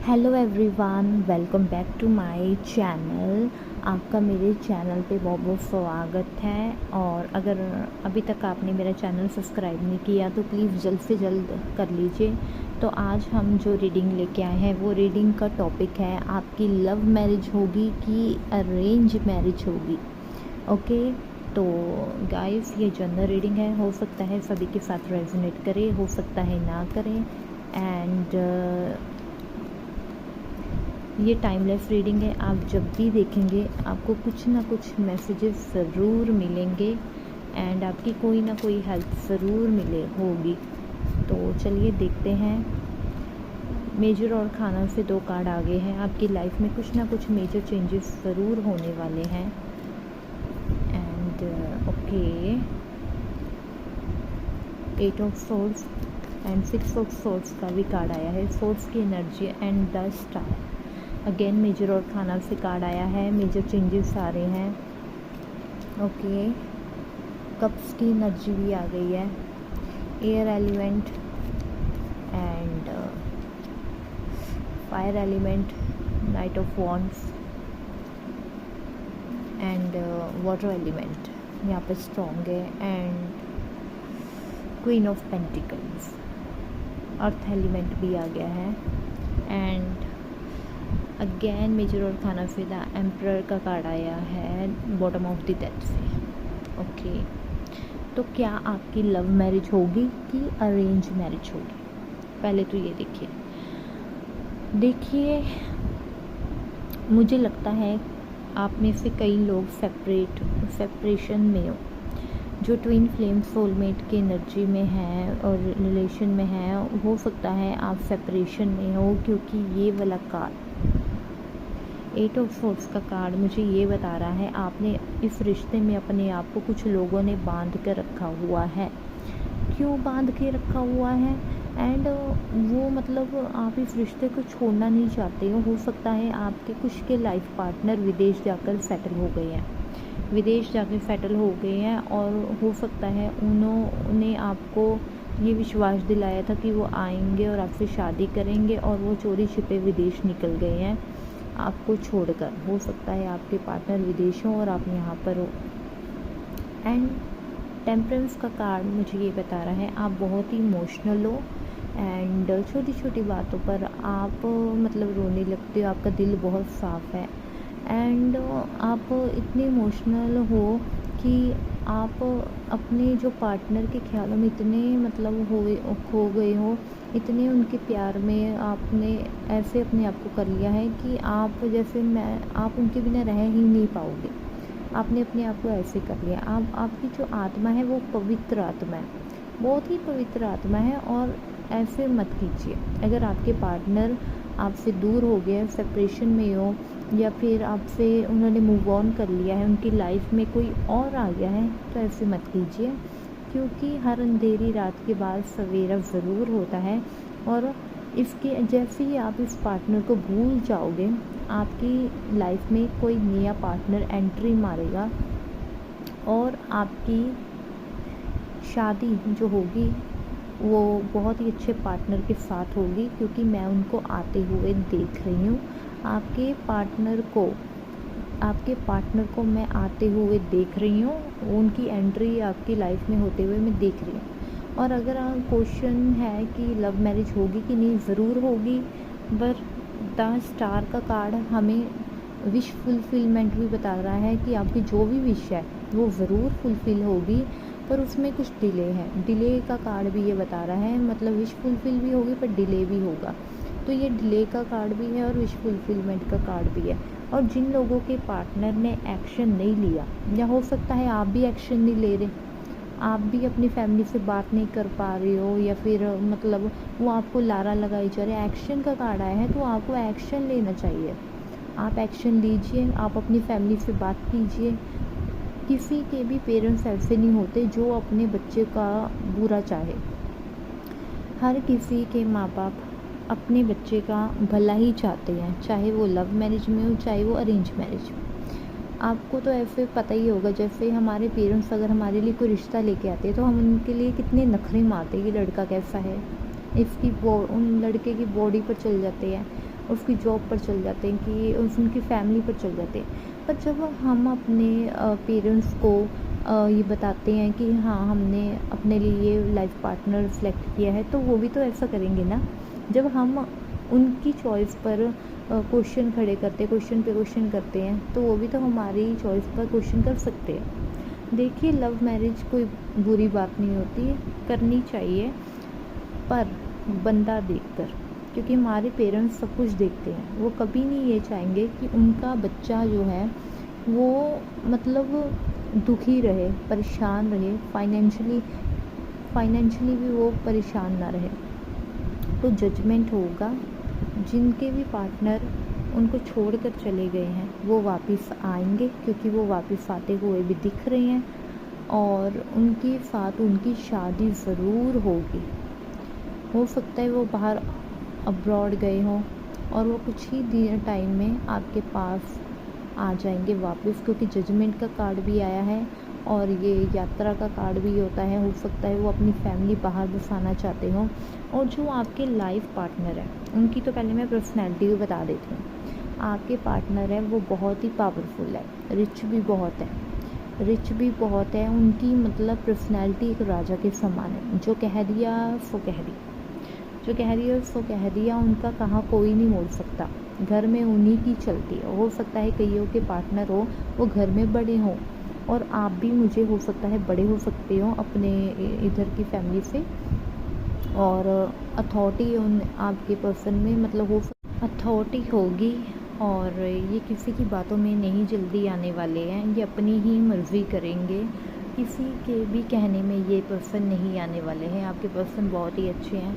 Hello everyone, welcome back to my channel. आपका मेरे channel पे बहुत बहुत स्वागत है। और अगर अभी तक आपने मेरा चैनल सब्सक्राइब नहीं किया तो प्लीज़ जल्द से जल्द कर लीजिए। तो आज हम जो रीडिंग लेके आए हैं वो रीडिंग का टॉपिक है, आपकी लव मैरिज होगी कि अरेंज मैरिज होगी। ओके, तो गाइस ये जनरल रीडिंग है, हो सकता है सभी के साथ रेजोनेट करे, हो सकता है ना करें। एंड ये टाइमलेस रीडिंग है, आप जब भी देखेंगे आपको कुछ ना कुछ मैसेजेस ज़रूर मिलेंगे एंड आपकी कोई ना कोई हेल्प ज़रूर मिले होगी। तो चलिए देखते हैं। मेजर और खाना से दो कार्ड आगे हैं, आपकी लाइफ में कुछ ना कुछ मेजर चेंजेस ज़रूर होने वाले हैं। And okay, 8 of swords and 6 of swords का भी कार्ड आया है, सोर्ड्स की energy and the star. Again major और खाना से कार्ड आया है, मेजर चेंजेस आ रहे हैं। ओके, कप्स की एनर्जी भी आ गई है, air element and fire element, night of wands and water element यहाँ पे स्ट्रॉन्ग है। And queen of pentacles, earth element भी आ गया है। एंड अगेन मेजर और खाना से द एम्परर का कार्ड आया है, बॉटम ऑफ द डेथ से। ओके, तो क्या आपकी लव मैरिज होगी कि अरेंज मैरिज होगी? पहले तो ये देखिए मुझे लगता है आप में से कई लोग सेपरेशन में हो, जो ट्विन फ्लेम सोलमेट की एनर्जी में है और रिलेशन में है। हो सकता है आप सेपरेशन में हो, क्योंकि ये वाला कार्ड 8 ऑफ सोर्ड्स का कार्ड मुझे ये बता रहा है आपने इस रिश्ते में अपने आप को कुछ लोगों ने बांध कर रखा हुआ है। क्यों बांध के रखा हुआ है? एंड वो मतलब आप इस रिश्ते को छोड़ना नहीं चाहते हो सकता है आपके कुछ के लाइफ पार्टनर विदेश जाकर सेटल हो गए हैं, और हो सकता है उन्होंने आपको ये विश्वास दिलाया था कि वो आएंगे और आपसे शादी करेंगे, और वो चोरी छिपे विदेश निकल गए हैं आपको छोड़कर। हो सकता है आपके पार्टनर विदेश हो और आप यहाँ पर हो। एंड टेम्परेंस का कार्ड मुझे ये बता रहा है आप बहुत ही इमोशनल हो एंड छोटी छोटी बातों पर आप मतलब रोने लगते हो, आपका दिल बहुत साफ़ है। एंड आप इतने इमोशनल हो कि आप अपने जो पार्टनर के ख्यालों में इतने मतलब खो गए हो, इतने उनके प्यार में आपने ऐसे अपने आप को कर लिया है कि आप जैसे आप उनके बिना रह ही नहीं पाओगे। आपने अपने आप को ऐसे कर लिया। आपकी जो आत्मा है वो पवित्र आत्मा है, बहुत ही पवित्र आत्मा है। और ऐसे मत कीजिए। अगर आपके पार्टनर आपसे दूर हो गया, सेपरेशन में हो, या फिर आपसे उन्होंने मूव ऑन कर लिया है, उनकी लाइफ में कोई और आ गया है, तो ऐसे मत कीजिए, क्योंकि हर अंधेरी रात के बाद सवेरा ज़रूर होता है। और इसके जैसे ही आप इस पार्टनर को भूल जाओगे, आपकी लाइफ में कोई नया पार्टनर एंट्री मारेगा और आपकी शादी जो होगी वो बहुत ही अच्छे पार्टनर के साथ होगी, क्योंकि मैं उनको आते हुए देख रही हूँ। आपके पार्टनर को मैं आते हुए देख रही हूँ, उनकी एंट्री आपकी लाइफ में होते हुए मैं देख रही हूँ। और अगर क्वेश्चन है कि लव मैरिज होगी कि नहीं, ज़रूर होगी। पर द स्टार का कार्ड हमें विश फुलफिलमेंट भी बता रहा है कि आपकी जो भी विश है वो ज़रूर फुलफ़िल होगी, पर उसमें कुछ डिले है। डिले का कार्ड भी ये बता रहा है, मतलब विश फुलफ़िल भी होगी पर डिले भी होगा। तो ये डिले का कार्ड भी है और विश फुलफिलमेंट का कार्ड भी है। और जिन लोगों के पार्टनर ने एक्शन नहीं लिया, या हो सकता है आप भी एक्शन नहीं ले रहे, आप भी अपनी फैमिली से बात नहीं कर पा रहे हो, या फिर मतलब वो आपको लारा लगाई जा रहे हैं। एक्शन का कार्ड आया है तो आपको एक्शन लेना चाहिए। आप एक्शन लीजिए, आप अपनी फैमिली से बात कीजिए। किसी के भी पेरेंट्स ऐसे नहीं होते जो अपने बच्चे का बुरा चाहे। हर किसी के माँ बाप अपने बच्चे का भला ही चाहते हैं, चाहे वो लव मैरिज में हो चाहे वो अरेंज मैरिज में। आपको तो ऐसे पता ही होगा, जैसे हमारे पेरेंट्स अगर हमारे लिए कोई रिश्ता लेके आते हैं तो हम उनके लिए कितने नखरे मारते हैं कि लड़का कैसा है, उन लड़के की बॉडी पर चल जाते हैं, उसकी जॉब पर चल जाते हैं, कि उनकी फैमिली पर चल जाते हैं। पर जब हम अपने पेरेंट्स को ये बताते हैं कि हाँ हमने अपने लिए लाइफ पार्टनर सेलेक्ट किया है, तो वो भी तो ऐसा करेंगे ना। जब हम उनकी चॉइस पर क्वेश्चन खड़े करते, क्वेश्चन पे क्वेश्चन करते हैं, तो वो भी तो हमारी चॉइस पर क्वेश्चन कर सकते हैं। देखिए, लव मैरिज कोई बुरी बात नहीं होती, करनी चाहिए, पर बंदा देखकर, क्योंकि हमारे पेरेंट्स सब कुछ देखते हैं। वो कभी नहीं ये चाहेंगे कि उनका बच्चा जो है वो मतलब दुखी रहे, परेशान रहे, फाइनेंशियली भी वो परेशान ना रहे। तो जजमेंट होगा। जिनके भी पार्टनर उनको छोड़कर चले गए हैं वो वापस आएंगे, क्योंकि वो वापस आते हुए भी दिख रहे हैं, और उनके साथ उनकी शादी ज़रूर होगी। हो सकता है वो बाहर अब्रॉड गए हों और वो कुछ ही टाइम में आपके पास आ जाएंगे वापस, क्योंकि जजमेंट का कार्ड भी आया है और ये यात्रा का कार्ड भी होता है। हो सकता है वो अपनी फैमिली बाहर बसाना चाहते हों। और जो आपके लाइफ पार्टनर है, उनकी तो पहले मैं पर्सनैलिटी भी बता देती हूँ। आपके पार्टनर है वो बहुत ही पावरफुल है, रिच भी बहुत है। उनकी मतलब पर्सनैलिटी एक राजा के समान है। जो कह दिया सो कह दिया, उनका कहा कोई नहीं मोड़ सकता। घर में उन्हीं की चलती है। हो सकता है कईयों के पार्टनर हो वो घर में बड़े हों, और आप भी मुझे हो सकता है बड़े हो सकते हो अपने इधर की फैमिली से, और अथॉरिटी उन आपके पर्सन में मतलब अथॉरिटी होगी, और ये किसी की बातों में नहीं जल्दी आने वाले हैं। ये अपनी ही मर्ज़ी करेंगे, किसी के भी कहने में ये पर्सन नहीं आने वाले हैं। आपके पर्सन बहुत ही अच्छे हैं,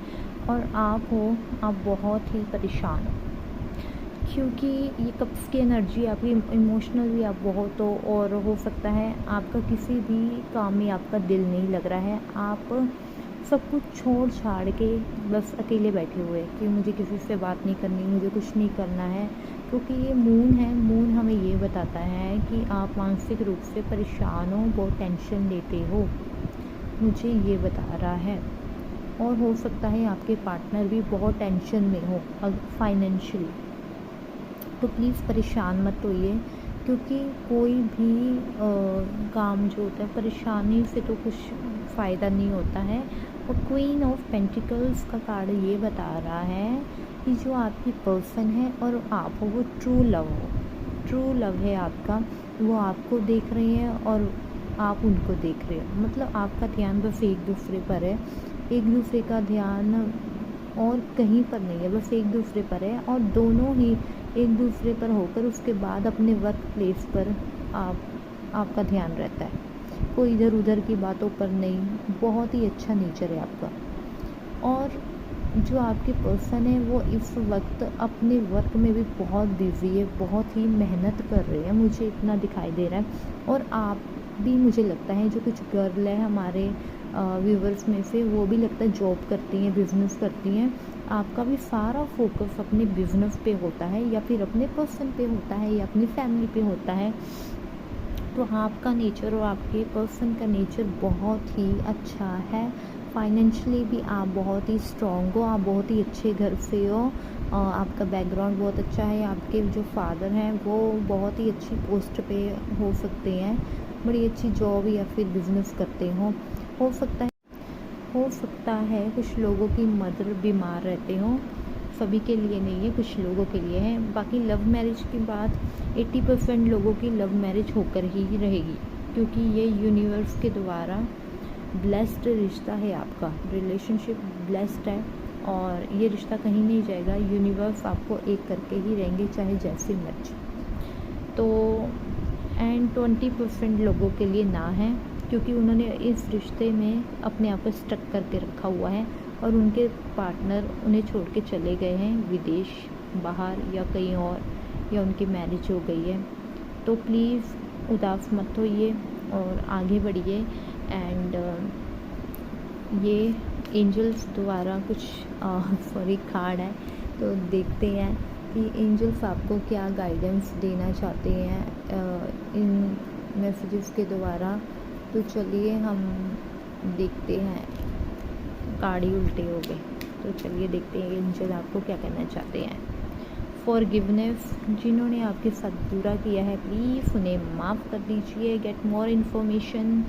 और आप बहुत ही परेशान हो, क्योंकि ये कप्स की एनर्जी आपकी, इमोशनल भी आप बहुत हो, और हो सकता है आपका किसी भी काम में आपका दिल नहीं लग रहा है। आप सब कुछ छोड़ छाड़ के बस अकेले बैठे हुए कि मुझे किसी से बात नहीं करनी, मुझे कुछ नहीं करना है, क्योंकि ये मून है। मून हमें ये बताता है कि आप मानसिक रूप से परेशान हो, बहुत टेंशन लेते हो, मुझे ये बता रहा है। और हो सकता है आपके पार्टनर भी बहुत टेंशन में हो फाइनेंशियली, तो प्लीज़ परेशान मत होइए, क्योंकि कोई भी काम जो होता है परेशानी से तो कुछ फ़ायदा नहीं होता है। और क्वीन ऑफ पेंटिकल्स का कार्ड ये बता रहा है कि जो आपकी पर्सन है और आप हो वो ट्रू लव है आपका। वो आपको देख रहे हैं और आप उनको देख रहे हो, मतलब आपका ध्यान बस एक दूसरे पर है, एक दूसरे का ध्यान और कहीं पर नहीं है, बस एक दूसरे पर है। और दोनों ही एक दूसरे पर होकर उसके बाद अपने वर्क प्लेस पर आपका ध्यान रहता है, कोई इधर उधर की बातों पर नहीं। बहुत ही अच्छा नेचर है आपका। और जो आपके पर्सन है वो इस वक्त अपने वर्क में भी बहुत बिजी है, बहुत ही मेहनत कर रहे हैं, मुझे इतना दिखाई दे रहा है। और आप भी, मुझे लगता है जो कुछ गर्ल है हमारे व्यूवर्स में से, वो भी लगता है जॉब करती हैं, बिजनेस करती हैं। आपका भी सारा फोकस अपने बिजनेस पे होता है, या फिर अपने पर्सन पे होता है, या अपनी फैमिली पे होता है। तो आपका नेचर और आपके पर्सन का नेचर बहुत ही अच्छा है। फाइनेंशियली भी आप बहुत ही स्ट्रॉन्ग हो, आप बहुत ही अच्छे घर से हो, आपका बैकग्राउंड बहुत अच्छा है। आपके जो फादर हैं वो बहुत ही अच्छी पोस्ट पे हो सकते हैं, बड़ी अच्छी जॉब या फिर बिजनेस करते हो सकता है कुछ लोगों की मदर बीमार रहते हों, सभी के लिए नहीं है, कुछ लोगों के लिए है। बाकी लव मैरिज की बात 80% लोगों की लव मैरिज होकर ही रहेगी, क्योंकि ये यूनिवर्स के द्वारा ब्लेस्ड रिश्ता है आपका, रिलेशनशिप ब्लेस्ड है, और ये रिश्ता कहीं नहीं जाएगा। यूनिवर्स आपको एक करके ही रहेंगे, चाहे जैसे मर्जी। तो एंड 20% लोगों के लिए ना है, क्योंकि उन्होंने इस रिश्ते में अपने आप को स्टक करके रखा हुआ है, और उनके पार्टनर उन्हें छोड़ के चले गए हैं विदेश, बाहर या कहीं और, या उनकी मैरिज हो गई है। तो प्लीज़ उदास मत होइए और आगे बढ़िए। एंड ये एंजल्स द्वारा कुछ कार्ड है, तो देखते हैं कि एंजल्स आपको क्या गाइडेंस देना चाहते हैं इन मैसेजेस के द्वारा। तो चलिए हम देखते हैं, कार्ड ही उल्टे हो गए, तो चलिए देखते हैं एंजल आपको क्या कहना चाहते हैं। फॉरगिवनेस, जिन्होंने आपके साथ बुरा किया है प्लीज़ उन्हें माफ़ कर दीजिए। Get more information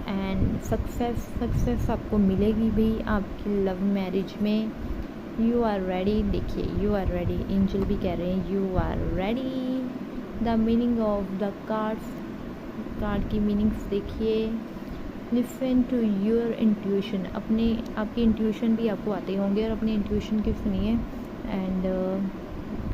and success आपको मिलेगी भी आपकी लव मैरिज में। यू आर रेडी, देखिए यू आर रेडी, एंजल भी कह रहे हैं you are ready. The meaning of the card की मीनिंग्स देखिए। लिसन टू योर इंट्यूशन, आपकी इंट्यूशन भी आपको आते होंगे और अपने इंट्यूशन की सुनिए। एंड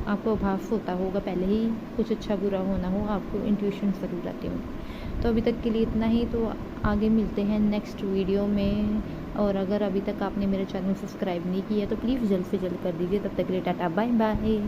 आपको आभास होता होगा पहले ही, कुछ अच्छा बुरा होना हो आपको इंट्यूशन ज़रूर आती होंगी। तो अभी तक के लिए इतना ही, तो आगे मिलते हैं नेक्स्ट वीडियो में। और अगर अभी तक आपने मेरे चैनल सब्सक्राइब नहीं किया तो प्लीज़ जल्द से जल्द कर दीजिए। तब तक के लिए टाटा बाय बाय।